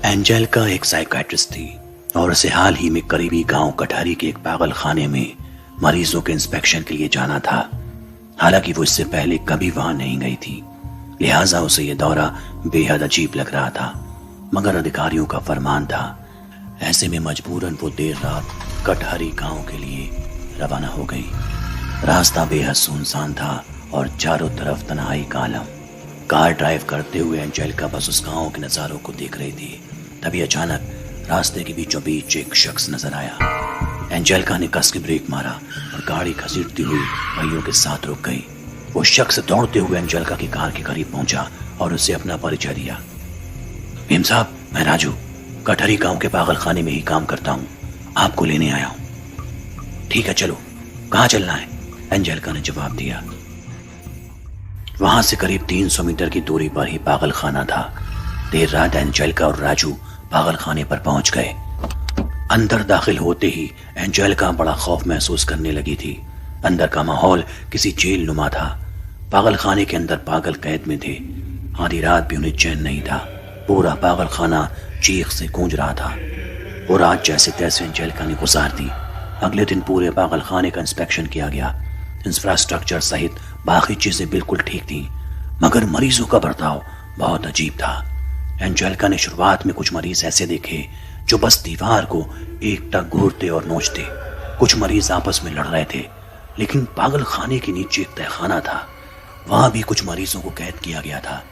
Angelica एक psychiatrist थी और उसे हाल ही में करीबी गांव कटहरी के एक पागल खाने में मरीजों के इंस्पेक्शन के लिए जाना था। हालांकि वो इससे पहले कभी वहां नहीं गई थी, लिहाजा उसे यह दौरा बेहद अजीब लग रहा था, मगर अधिकारियों का फरमान था। ऐसे में मजबूरन वो देर रात कटहरी गांव के लिए रवाना हो गई। रास्ता बेहद सुनसान था और चारों तरफ तन्हाई का आलम। कार ड्राइव करते हुए एंजेलिका बस उस गांव के नजारों को देख रही थी। तभी अचानक रास्ते के बीचों बीच एक शख्स नजर आया। एंजेलिका ने कस के ब्रेक मारा और गाड़ी घसीटती हुई भाइयों के साथ रुक गई। वो शख्स दौड़ते हुए एंजेलिका की कार के करीब पहुंचा और उसे अपना परिचय दिया। भीम साहब, मैं राजू कटहरी गांव के पागल खाने में ही काम करता हूँ, आपको लेने आया हूँ। ठीक है, चलो, कहाँ चलना है? एंजेलिका ने जवाब दिया। वहां से करीब 300 मीटर की दूरी पर ही पागल खाना था। देर रात एंजेलिका और राजू पागल खाने पर पहुंच गए। अंदर दाखिल होते ही एंजेलिका बड़ा खौफ महसूस करने लगी थी। अंदर का माहौल किसी जेल नुमा था। पागल खाने के अंदर पागल कैद में थे। आधी रात भी उन्हें चैन नहीं था। पूरा पागल खाना चीख से गूंज रहा था। वो रात जैसे तैसे एंजेलिका ने गुजार दी। अगले दिन पूरे पागल खाने का इंस्पेक्शन किया गया। इंफ्रास्ट्रक्चर सहित बाकी चीजें बिल्कुल ठीक थी, मगर मरीजों का बर्ताव बहुत अजीब था। एंजेलिका ने शुरुआत में कुछ मरीज ऐसे देखे जो बस दीवार को एकटक घूरते और नोचते। कुछ मरीज आपस में लड़ रहे थे, लेकिन पागल खाने के नीचे एक तहखाना था, वहां भी कुछ मरीजों को कैद किया गया था।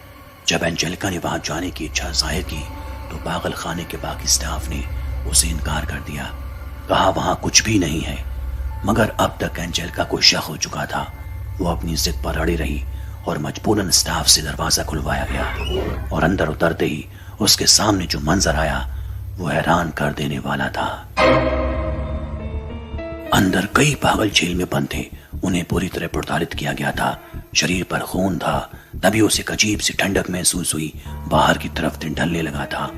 जब एंजेलिका ने वहां जाने की इच्छा जाहिर की तो पागल खाने के बाकी स्टाफ ने उसे इनकार कर दिया। कहा वहां कुछ भी नहीं है। मगर अब तक एंजेलिका को शक हो चुका था। वो अपनी जिद पर अड़ी रही और मजबूरन स्टाफ से दरवाजा खुलवाया गया और अंदर उतरते ही उसके सामने जो मंजर आया वो हैरान कर देने वाला था। अंदर कई पागल जेल में बंद थे। उन्हें पूरी तरह प्रताड़ित किया गया था। शरीर पर खून था। तभी उसे एक अजीब सी ठंडक महसूस हुई। बाहर की तरफ दिन ढलने लगा था।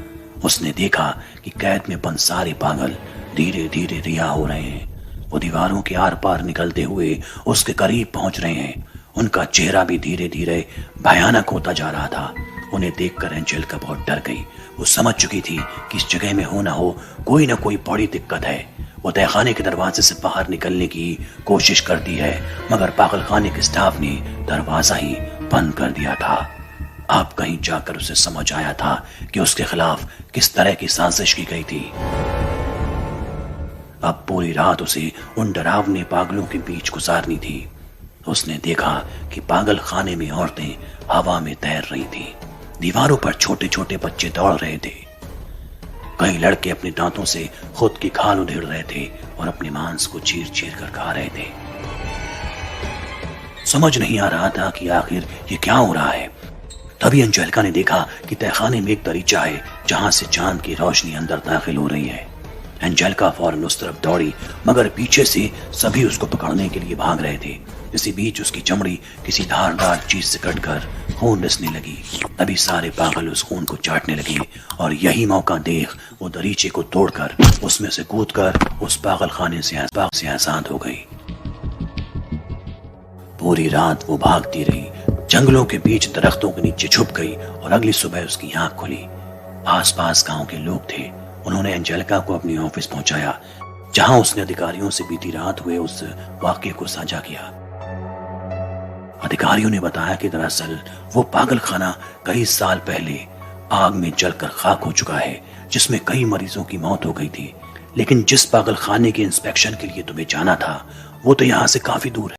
उसने देखा कि कैद में बंद सारे पागल धीरे धीरे रिहा हो रहे हैं। वो दीवारों के आर पार निकलते हुए उसके करीब पहुंच रहे हैं। उनका चेहरा भी धीरे धीरे भयानक होता जा रहा था। उन्हें देखकर एंजेलिका बहुत डर गई। वो समझ चुकी थी कि इस जगह में हो ना हो कोई ना कोई बड़ी दिक्कत है। वो तहखाने के दरवाजे से बाहर निकलने की कोशिश करती है, मगर पागल खाने के स्टाफ ने दरवाजा ही बंद कर दिया था। अब कहीं जाकर उसे समझ आया था कि उसके खिलाफ किस तरह की साजिश की गई थी। अब पूरी रात उसे उन डरावने पागलों के बीच गुजारनी थी। उसने देखा कि पागल खाने में औरतें हवा में तैर रही थीं। दीवारों पर छोटे छोटे बच्चे दौड़ रहे थे। कई लड़के अपने दांतों से खुद की खाल उधेड़ रहे थे और अपने मांस को चीर चीर कर खा रहे थे। समझ नहीं आ रहा था कि आखिर ये क्या हो रहा है। तभी एंजेलिका ने देखा कि तहखाने में एक दरीचा है जहां से चांद की रोशनी अंदर दाखिल हो रही है। एंजेलिका फौरन उस तरफ दौड़ी, मगर पीछे से सभी उसको पकड़ने के लिए भाग रहे थे। इसी बीच उसकी चमड़ी किसी धारदार चीज से कटकर खून रिसने लगी। तभी सारे पागल उस खून को चाटने लगे और यही मौका देख वो दरीचे को तोड़कर उसमें से कूदकर उस पागल खाने से आजाद हो गई। पूरी रात वो भागती रही, जंगलों के बीच दरख्तों के नीचे छुप गई और अगली सुबह उसकी आंख खुली। आसपास गांव के लोग थे। उन्होंने एंजेलिका को अपने ऑफिस पहुंचाया, जहां उसने अधिकारियों से बीती रात हुए उस वाकये को साझा किया। अधिकारियों ने बताया कि दरअसल वो पागल खाना कई साल पहले आग में जलकर खाक हो चुका है, जिसमें कई मरीजों की मौत हो गई थी। लेकिन जिस पागल खाने के इंस्पेक्शन के लिए तुम्हें जाना था वो तो यहाँ से काफी दूर है।